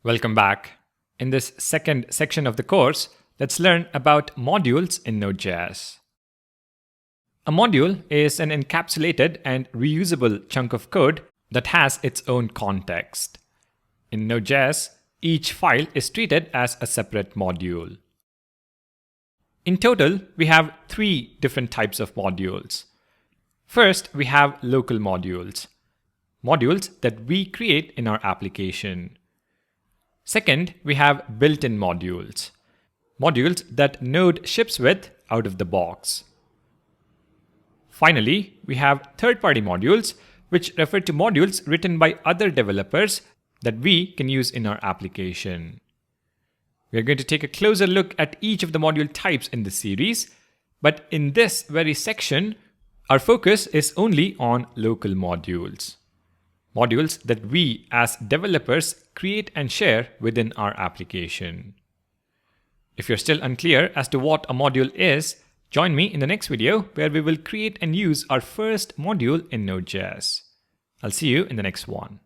Welcome back. In this second section of the course, let's learn about modules in Node.js. A module is an encapsulated and reusable chunk of code that has its own context. In Node.js, each file is treated as a separate module. In total, we have 3 different types of modules. First, we have local modules, modules that we create in our application. Second, we have built-in modules, modules that Node ships with out of the box. Finally, we have third-party modules, which refer to modules written by other developers that we can use in our application. We are going to take a closer look at each of the module types in this series, but in this very section, our focus is only on local modules. Modules that we as developers create and share within our application. If you're still unclear as to what a module is, join me in the next video where we will create and use our first module in Node.js. I'll see you in the next one.